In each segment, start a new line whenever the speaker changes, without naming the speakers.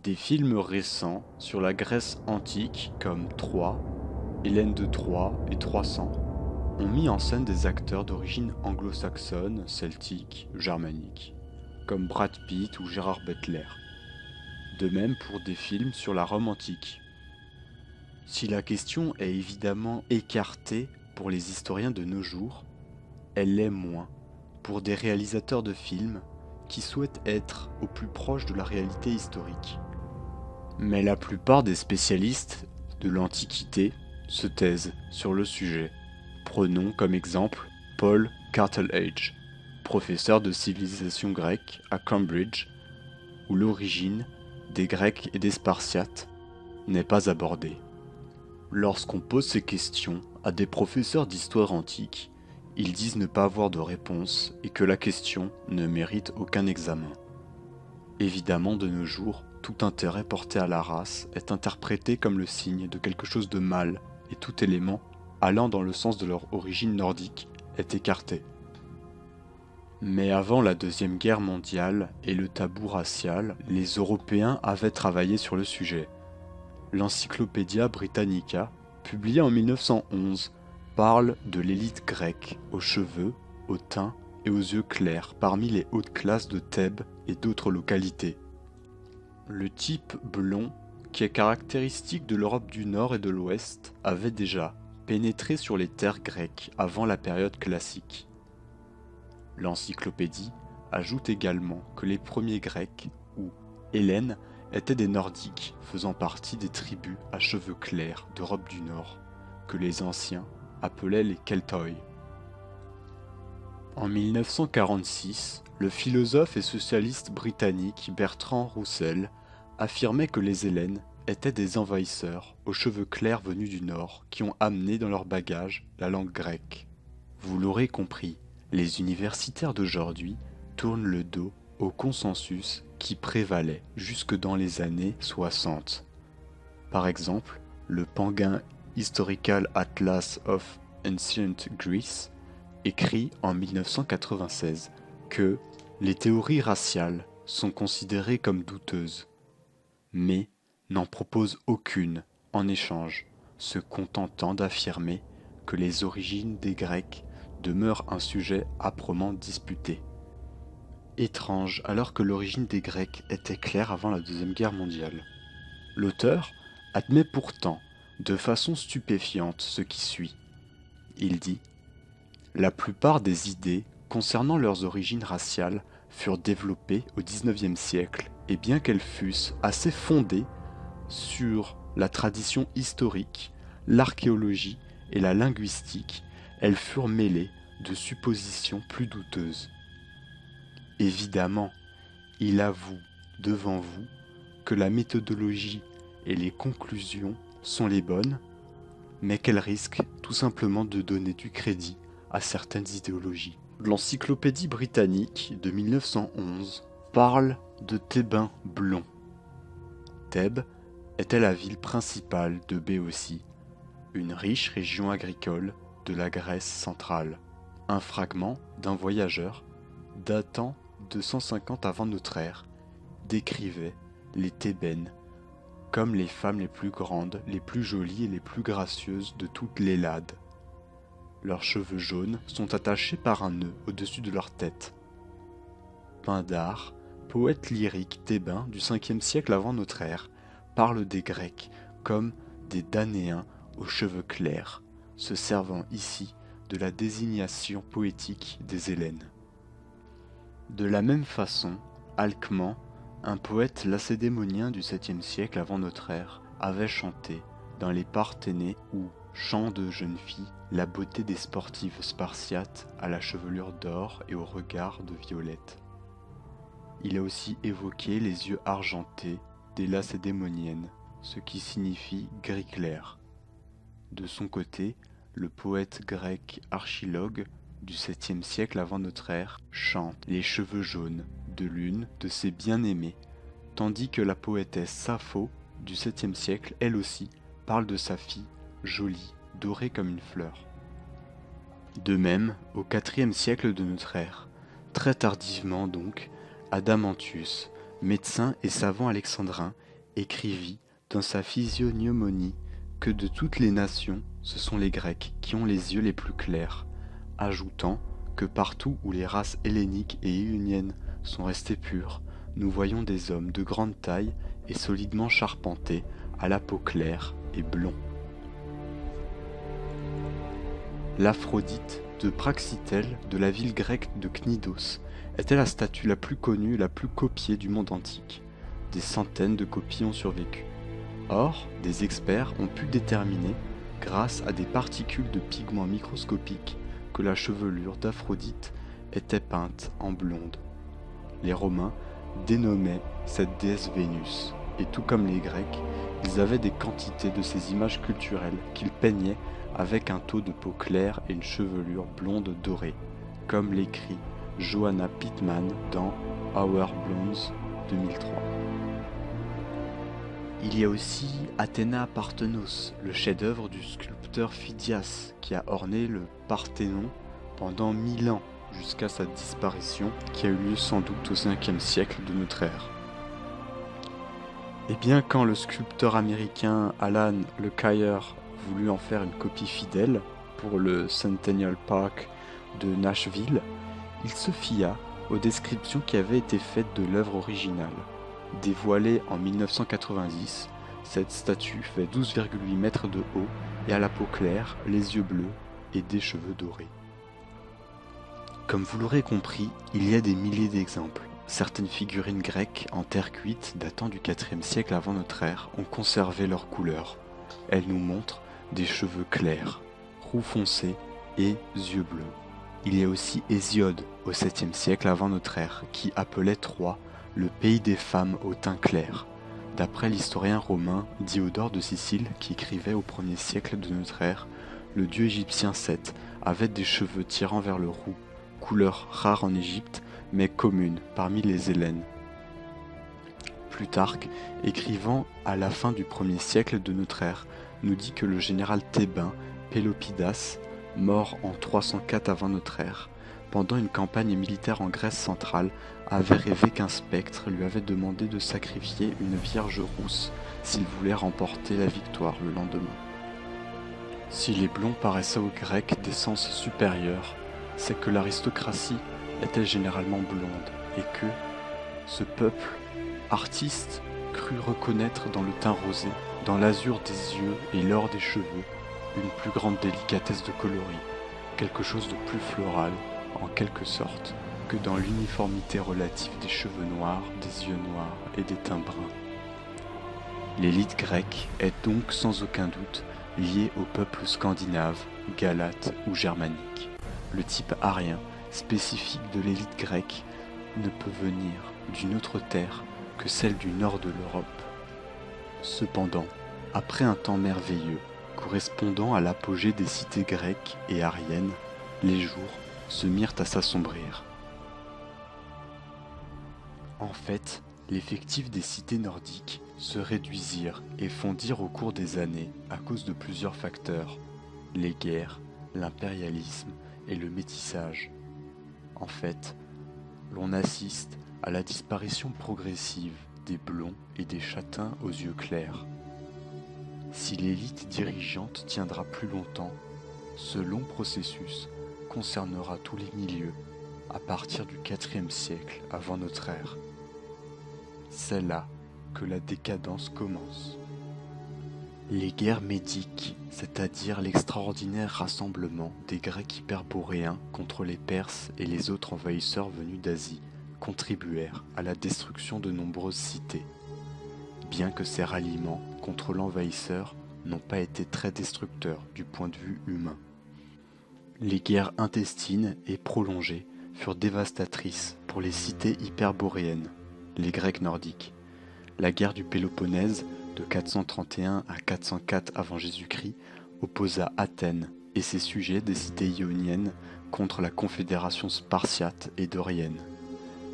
Des films récents sur la Grèce antique comme Troie, Hélène de Troie et 300 ont mis en scène des acteurs d'origine anglo-saxonne, celtique, germanique, comme Brad Pitt ou Gérard Butler. De même pour des films sur la Rome antique. Si la question est évidemment écartée pour les historiens de nos jours, elle l'est moins pour des réalisateurs de films qui souhaitent être au plus proche de la réalité historique. Mais la plupart des spécialistes de l'Antiquité se taisent sur le sujet. Prenons comme exemple Paul Cartledge, professeur de civilisation grecque à Cambridge, où l'origine des Grecs et des Spartiates n'est pas abordée. Lorsqu'on pose ces questions à des professeurs d'histoire antique, ils disent ne pas avoir de réponse et que la question ne mérite aucun examen. Évidemment, de nos jours, tout intérêt porté à la race est interprété comme le signe de quelque chose de mal et tout élément allant dans le sens de leur origine nordique est écarté. Mais avant la Deuxième Guerre mondiale et le tabou racial, les Européens avaient travaillé sur le sujet. L'Encyclopædia Britannica, publiée en 1911, parle de l'élite grecque aux cheveux, au teint et aux yeux clairs parmi les hautes classes de Thèbes et d'autres localités. Le type blond, qui est caractéristique de l'Europe du Nord et de l'Ouest, avait déjà pénétré sur les terres grecques avant la période classique. L'encyclopédie ajoute également que les premiers Grecs, ou Hellènes, étaient des Nordiques faisant partie des tribus à cheveux clairs d'Europe du Nord, que les anciens appelaient les Keltoi. En 1946, le philosophe et socialiste britannique Bertrand Russell affirmait que les Hellènes étaient des envahisseurs aux cheveux clairs venus du Nord qui ont amené dans leur bagage la langue grecque. Vous l'aurez compris, les universitaires d'aujourd'hui tournent le dos au consensus qui prévalait jusque dans les années 60. Par exemple, le Penguin Historical Atlas of Ancient Greece écrit en 1996 que les théories raciales sont considérées comme douteuses, mais n'en proposent aucune en échange, se contentant d'affirmer que les origines des Grecs demeurent un sujet âprement disputé. Étrange alors que l'origine des Grecs était claire avant la Deuxième Guerre mondiale. L'auteur admet pourtant de façon stupéfiante ce qui suit. Il dit « La plupart des idées concernant leurs origines raciales furent développées au XIXe siècle et bien qu'elles fussent assez fondées sur la tradition historique, l'archéologie et la linguistique, elles furent mêlées de suppositions plus douteuses. Évidemment, il avoue devant vous que la méthodologie et les conclusions sont les bonnes, mais qu'elles risquent tout simplement de donner du crédit à certaines idéologies. L'Encyclopédie britannique de 1911 parle de Thébains blonds. Thèbes était la ville principale de Béotie, une riche région agricole de la Grèce centrale. Un fragment d'un voyageur datant de 150 avant notre ère décrivait les Thébaines comme les femmes les plus grandes, les plus jolies et les plus gracieuses de toute l'Hellade. Leurs cheveux jaunes sont attachés par un nœud au-dessus de leur tête. Pindare, poète lyrique thébain du 5e siècle avant notre ère, parle des Grecs comme des Danéens aux cheveux clairs, se servant ici de la désignation poétique des Hellènes. De la même façon, Alcman, un poète lacédémonien du 7e siècle avant notre ère, avait chanté dans les Parthénées ou Chants de jeunes filles la beauté des sportives spartiates à la chevelure d'or et au regard de violette. Il a aussi évoqué les yeux argentés des lacédémoniennes, ce qui signifie gris clair. De son côté, le poète grec Archilogue du 7e siècle avant notre ère chante les cheveux jaunes de l'une de ses bien-aimées, tandis que la poétesse Sappho du 7e siècle, elle aussi, parle de sa fille jolie, dorée comme une fleur. De même, au IVe siècle de notre ère, très tardivement donc, Adamantius, médecin et savant alexandrin, écrivit dans sa physiognomonie que de toutes les nations, ce sont les Grecs qui ont les yeux les plus clairs, ajoutant que partout où les races helléniques et ioniennes sont restées pures, nous voyons des hommes de grande taille et solidement charpentés, à la peau claire et blond. L'Aphrodite de Praxitèle de la ville grecque de Cnidos était la statue la plus connue et la plus copiée du monde antique. Des centaines de copies ont survécu. Or, des experts ont pu déterminer, grâce à des particules de pigments microscopiques, que la chevelure d'Aphrodite était peinte en blonde. Les Romains dénommaient cette déesse Vénus, et tout comme les Grecs, ils avaient des quantités de ces images culturelles qu'ils peignaient avec un taux de peau claire et une chevelure blonde dorée, comme l'écrit Johanna Pittman dans Our Blondes 2003. Il y a aussi Athéna Parthenos, le chef-d'œuvre du sculpteur Phidias, qui a orné le Parthénon pendant 1000 ans, jusqu'à sa disparition, qui a eu lieu sans doute au 5e siècle de notre ère. Et bien quand le sculpteur américain Alan Lequire voulut en faire une copie fidèle pour le Centennial Park de Nashville, il se fia aux descriptions qui avaient été faites de l'œuvre originale. Dévoilée en 1990, cette statue fait 12,8 mètres de haut et a la peau claire, les yeux bleus et des cheveux dorés. Comme vous l'aurez compris, il y a des milliers d'exemples. Certaines figurines grecques en terre cuite datant du IVe siècle avant notre ère ont conservé leur couleur. Elles nous montrent des cheveux clairs, roux foncé et yeux bleus. Il y a aussi Hésiode au 7e siècle avant notre ère qui appelait Troie le pays des femmes au teint clair, d'après l'historien romain Diodore de Sicile qui écrivait au 1er siècle de notre ère, le dieu égyptien Seth avait des cheveux tirant vers le roux, couleur rare en Égypte mais commune parmi les Hellènes. Plutarque, écrivant à la fin du 1er siècle de notre ère, nous dit que le général thébain Pélopidas, mort en 304 avant notre ère, pendant une campagne militaire en Grèce centrale, avait rêvé qu'un spectre lui avait demandé de sacrifier une vierge rousse s'il voulait remporter la victoire le lendemain. Si les blonds paraissaient aux Grecs d'essence supérieure, c'est que l'aristocratie était généralement blonde et que ce peuple, artiste, crut reconnaître dans le teint rosé, dans l'azur des yeux et l'or des cheveux, une plus grande délicatesse de coloris, quelque chose de plus floral, en quelque sorte, que dans l'uniformité relative des cheveux noirs, des yeux noirs et des teints bruns. L'élite grecque est donc sans aucun doute liée au peuple scandinave, galate ou germanique. Le type arien, spécifique de l'élite grecque, ne peut venir d'une autre terre que celle du nord de l'Europe. Cependant, après un temps merveilleux, correspondant à l'apogée des cités grecques et ariennes, les jours se mirent à s'assombrir. En fait, l'effectif des cités nordiques se réduisirent et fondirent au cours des années à cause de plusieurs facteurs, les guerres, l'impérialisme et le métissage. En fait, l'on assiste à la disparition progressive des blonds et des châtains aux yeux clairs. Si l'élite dirigeante tiendra plus longtemps, ce long processus concernera tous les milieux à partir du IVe siècle avant notre ère. C'est là que la décadence commence. Les guerres médiques, c'est-à-dire l'extraordinaire rassemblement des Grecs hyperboréens contre les Perses et les autres envahisseurs venus d'Asie, contribuèrent à la destruction de nombreuses cités, bien que ces ralliements contre l'envahisseur n'ont pas été très destructeurs du point de vue humain. Les guerres intestines et prolongées furent dévastatrices pour les cités hyperboréennes, les Grecs nordiques. La guerre du Péloponnèse de 431 à 404 avant Jésus-Christ opposa Athènes et ses sujets des cités ioniennes contre la confédération spartiate et dorienne.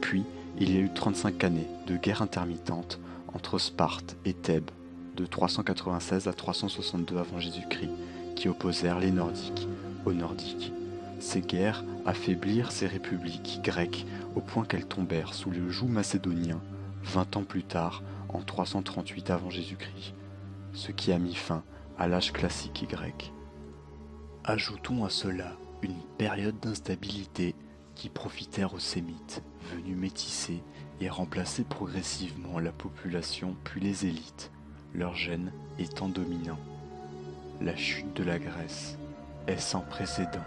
Puis, il y a eu 35 années de guerre intermittente entre Sparte et Thèbes de 396 à 362 avant Jésus-Christ qui opposèrent les Nordiques aux Nordiques. Ces guerres affaiblirent ces républiques grecques au point qu'elles tombèrent sous le joug macédonien 20 ans plus tard en 338 avant Jésus-Christ, ce qui a mis fin à l'âge classique grec. Ajoutons à cela une période d'instabilité qui profitèrent aux Sémites, venus métisser et remplacer progressivement la population puis les élites, leur gène étant dominant. La chute de la Grèce est sans précédent.